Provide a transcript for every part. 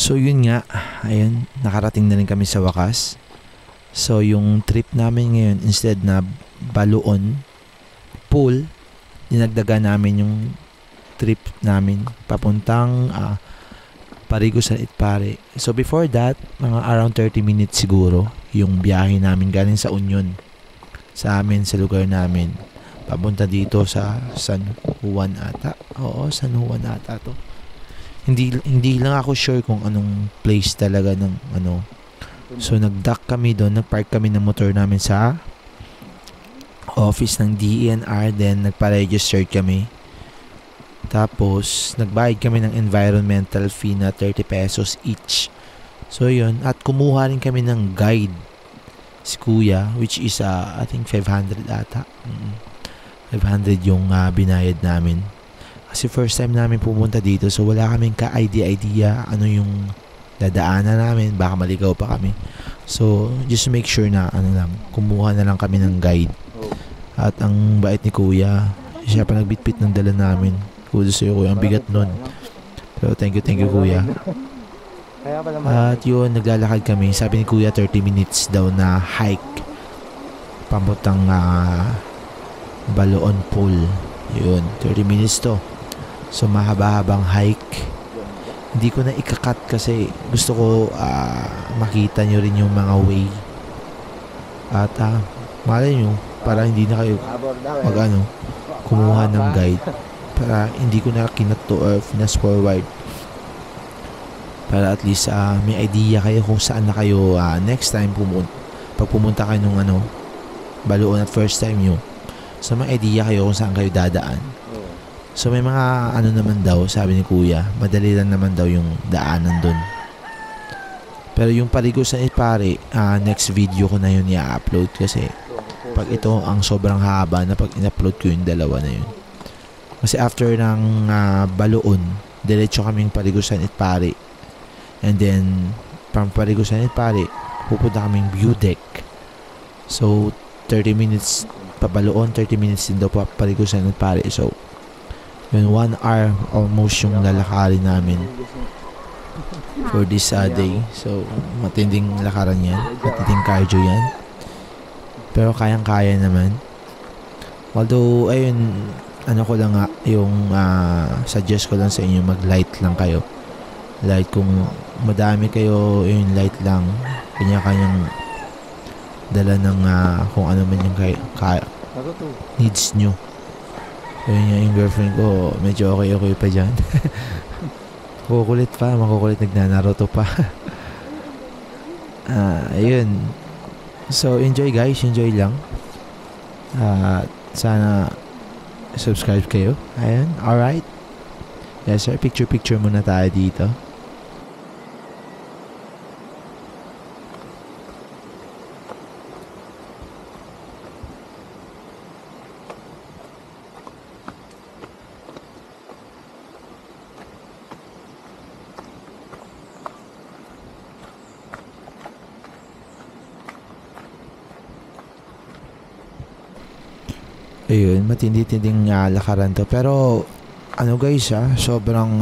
So yun nga, ayun, nakarating na rin kami sa wakas. So yung trip namin ngayon, instead na Baluon Pool, dinagdagan namin yung trip namin papuntang Parigo San Itpare. So before that, mga around 30 minutes siguro yung biyahe namin galing sa Union sa amin, sa lugar namin, papunta dito sa San Juan ata. Oo, San Juan ata to. Hindi lang ako sure kung anong place talaga ng ano. So nag-dock kami doon, nag-park kami ng motor namin sa office ng DENR, then nagpa-register kami. Tapos nagbayad kami ng environmental fee na 30 pesos each. So yun, at kumuha rin kami ng guide si Kuya, which is I think 500 ata. 500 yung binayad namin. Kasi first time namin pumunta dito, so wala kaming ka-idea ano yung dadaanan namin, baka maligaw pa kami. So just to make sure na kumuha na lang kami ng guide. At ang bait ni Kuya, siya pa nagbitbit ng dala namin. Kudos sa'yo, Kuya, ang bigat nun. So thank you Kuya. At yun, naglalakad kami. Sabi ni Kuya 30 minutes daw na hike pamuntang Baluon Pool. Yun, 30 minutes to. So mahaba-habang hike. Hindi ko na ikakat kasi gusto ko makita nyo rin yung mga way. At malay nyo, para hindi na kayo kumuha ng guide, para hindi ko na kinat to or fast forward, para at least may idea kayo kung saan na kayo next time pag pumunta kayo nung Baluon at first time nyo. So may idea kayo kung saan kayo dadaan. So may mga naman daw, sabi ni Kuya, madali lang naman daw yung daanan dun. Pero yung Parigo San Itpare, next video ko na yun i-upload kasi pag ito ang sobrang haba na pag in-upload ko yung dalawa na yun. Kasi after ng Baluon, diretso kaming Parigo San Itpare. And then from Parigo San Itpare, pupunta kaming View Deck. So 30 minutes pa Baluon, 30 minutes din daw pa Parigo San Itpare. So yun, 1 hour almost yung lalakarin namin for this day. So matinding lakaran yan, matinding cardio yan, pero kayang-kaya naman. Although ayun, ko lang yung suggest ko lang sa inyo, mag-light lang kayo. Light, kung madami kayo, yun, light lang, kanya-kanyang dala ng kung ano man yung needs nyo. Yun yung girlfriend ko, medyo okay pa dyan. Makukulit, nagnanaruto pa. Ayun. So enjoy guys, enjoy lang. Sana subscribe kayo. Ayun, alright. Yes sir, picture muna tayo dito. Ayun, matindi-tinding lakaran to. Pero guys, sobrang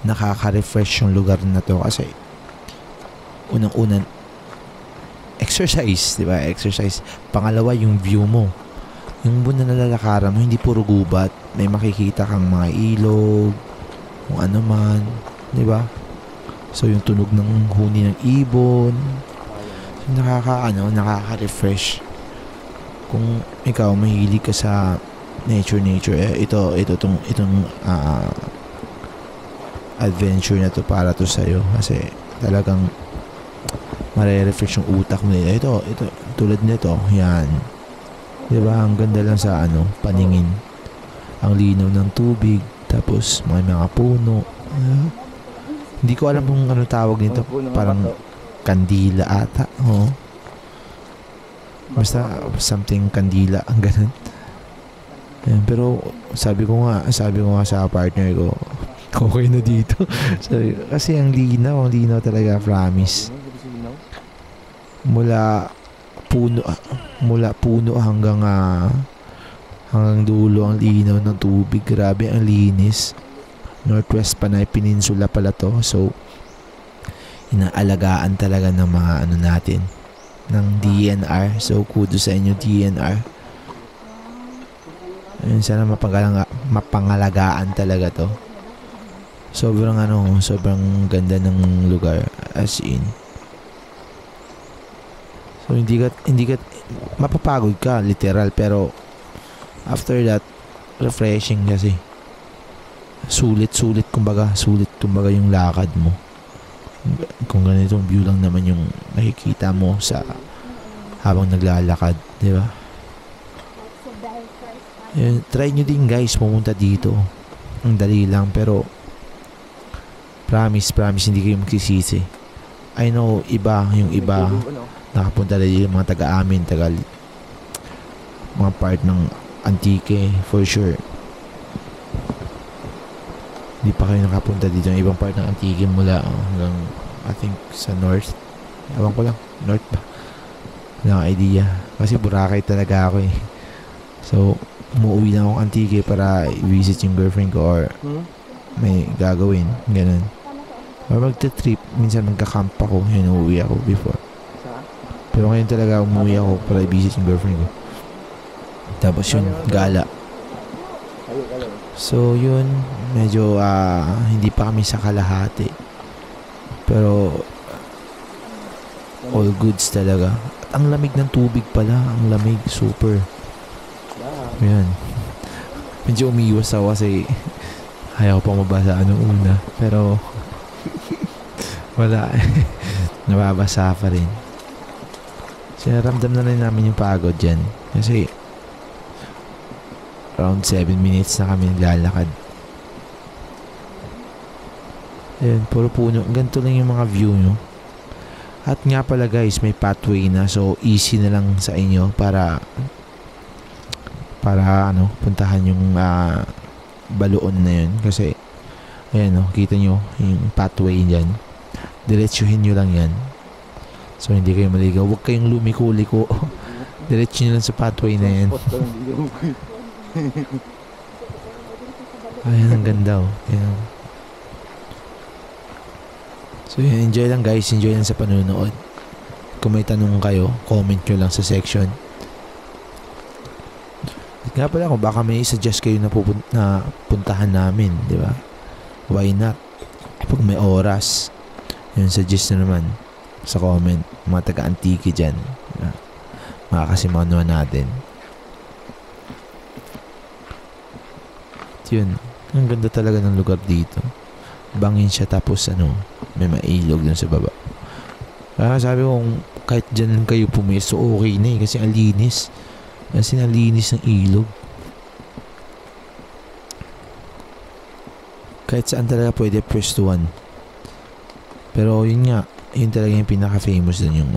nakaka-refresh yung lugar na to kasi unang-unang exercise, di ba? Exercise. Pangalawa, yung view mo. Yung buwan na nalalakaran mo, hindi puro gubat. May makikita kang mga ilog, kung ano man, di ba? So yung tunog ng huni ng ibon, nakaka-refresh. Kung ikaw mahilig ka sa nature, itong adventure na to para to sa'yo kasi talagang mare-refresh yung utak mo. Ito tulad nito, yan, diba? Ang ganda lang sa paningin, ang linaw ng tubig, tapos mga puno. Hindi ko alam kung ano tawag nito, parang kandila ata. Basta something kandila, ang ganun. Ayan, pero sabi ko nga sa partner ko, okay na dito. Kasi ang linaw talaga, promise. Mula puno hanggang dulo ang linaw ng tubig. Grabe ang linis. Northwest Panay Peninsula pala to. So inaalagaan talaga ng mga ano natin, ng DNR. So kudos sa inyo DNR. Ayun, sana mapangalagaan talaga to. Sobrang sobrang ganda ng lugar, as in. So hindi ka mapapagod ka literal, pero after that refreshing kasi. Sulit kumbaga yung lakad mo. Kung ganitong view lang naman yung nakikita mo sa habang naglalakad, di ba? Try nyo din guys pumunta dito. Ang dali lang, pero promise hindi kayo magsisisi. I know yung iba nakapunta na dito, mga taga-amin, mga part ng Antique, for sure. Hindi pa kayo nakapunta dito ng ibang part ng Antique mula hanggang I think sa north. Ewan ko lang, north ba? Wala akong idea. Kasi Boracay talaga ako eh. So, umuwi lang akong Antique para i-visit yung girlfriend ko or may gagawin. Ganun. Or magta-trip. Minsan magka-camp ako. Yun, umuwi ako before. Pero ngayon talaga umuwi ako para i-visit yung girlfriend ko. Tapos yun, gala. So yun, medyo hindi pa kami sa kalahati. Pero all goods talaga. At ang lamig ng tubig pala, ang lamig, super. Yan. Medyo umiiwas ako kasi ayaw pa mabasa anong una. Pero wala. Nababasa pa rin. Sinaramdam na rin namin yung pagod dyan. Kasi around 7 minutes na kami naglalakad. Ayan, puro puno. Ganito lang yung mga view nyo. At nga pala guys, may pathway na. So, easy na lang sa inyo para puntahan yung Baloon na yun. Kasi, ayan kita nyo yung pathway dyan. Diretsuhin nyo lang yan. So, hindi kayo maligaw. Huwag kayong lumiko-liko. Diretso nyo lang sa pathway na yan. Ayan, ang ganda Ayan. So yun, enjoy lang guys. Enjoy lang sa panunood. Kung may tanong kayo, comment nyo lang sa section. At nga pala, kung baka may suggest kayo na puntahan namin, di ba? Why not? Pag may oras, yun, suggest na naman sa comment. Mga taga-Antique dyan. Makakasimanuan natin. Yun, ang ganda talaga ng lugar dito. Bangin siya, tapos may mailog dun sa baba. Kaya sabi ko, kahit dyan lang kayo pumesto, okay na kasi ang linis. Kasi ang linis ng ilog. Kahit saan talaga pwede pwestuhan. Pero yun nga, yun talaga yung pinaka-famous dun, yung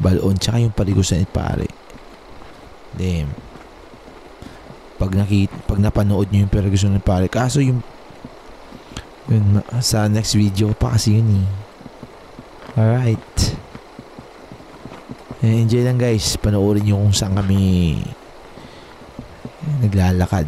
Baloon, tsaka yung Paligusan ni Pare. Damn. Pag napanood nyo yung Paligusan ni Pare, kaso yun sa next video pa kasi yun Alright, enjoy lang guys. Panoorin nyo kung saan kami naglalakad.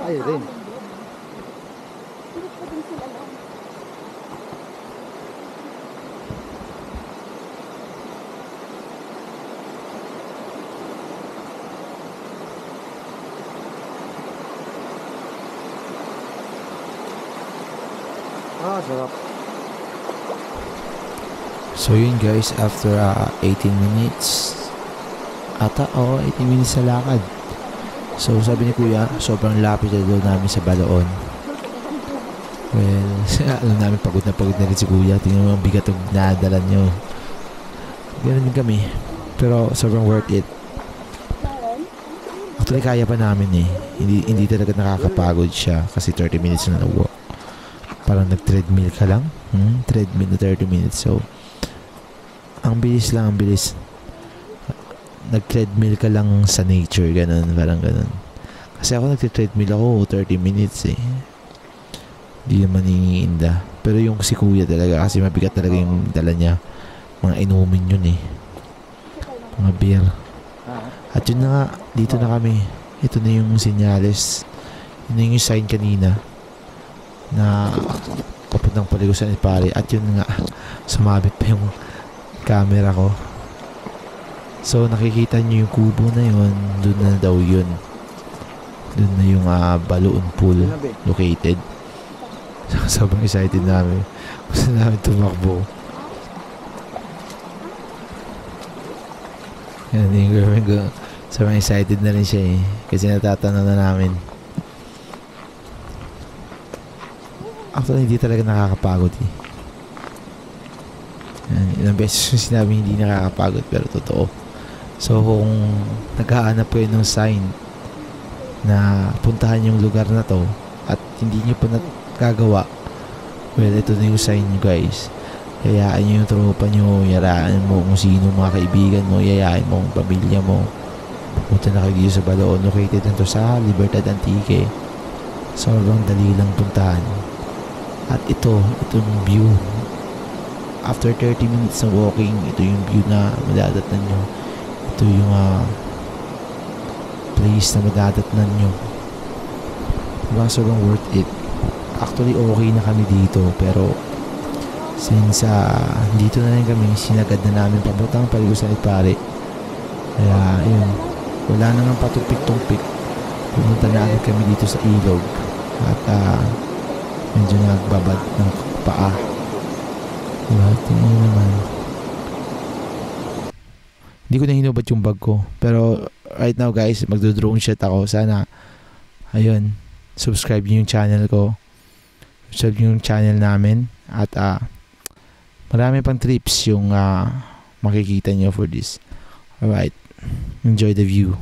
Ay rin. Sarap. So yun guys, after 18 minutes 18 minutes sa lakad. So sabi ni kuya, sobrang lapit na daw namin sa Balaon. Well, alam namin pagod na rin si kuya. Tingnan mo ang bigat ng nadala nyo. Ganun din kami. Pero sobrang worth it. Actually kaya pa namin eh. Hindi talaga nakakapagod siya kasi 30 minutes na walk. Parang nag-treadmill ka lang. Treadmill na 30 minutes. So, ang bilis lang, ang bilis. Nag-treadmill ka lang sa nature, ganun, parang ganun. Kasi ako nag-treadmill ako 30 minutes eh. Hindi naman iniinda. Pero yung si kuya talaga, kasi mabigat talaga yung dala niya. Mga inumin yun eh. Mga beer. At yun na nga, dito na kami. Ito na yung senyales. Yun na yung sign kanina na papuntang Paligusan ni Pare. At yun nga, sumabit pa yung camera ko. So nakikita nyo yung kubo na yun, doon na daw yun. Doon na yung Balaon Pool located. So, sobrang excited namin. Gusto namin tumakbo. Yan yung girlfriend ko. Sobrang excited na rin siya eh. Kasi natatanong na namin. Actually, hindi talaga nakakapagod eh. Yan, ilang beses yung sinabi hindi nakakapagod pero totoo. So kung naghahanap kayo ng sign na puntahan yung lugar na to at hindi nyo pa nagagawa, well, ito na yung sign nyo guys. Yayaan nyo yung tropa nyo, yaraan mo kung sino mga kaibigan mo, yayain mo ang pamilya mo. Punta na kayo dito sa Balaon. Located na to sa Libertad Antique. Sobrang dali lang puntahan. At itong view. After 30 minutes ng walking, ito yung view na madadatnan nyo. Ito yung place na madadatnan nyo. Diba, sobrang worth it. Actually, okay na kami dito. Pero, since dito na rin kami, sinagad na namin papuntang Paligusan ni Pare. Kaya, yun. Wala na nga patumpik-tumpik. Pumunta na agad kami dito sa ilog. At, medyo nagbabad ng paa. Diba? Tingnan nyo naman. Hindi ko na hinubad yung bag ko. Pero right now guys, magdo-drone shot ako. Sana, ayun, subscribe nyo yung channel ko. Subscribe nyo yung channel namin. At marami pang trips yung makikita nyo for this. Alright. Enjoy the view.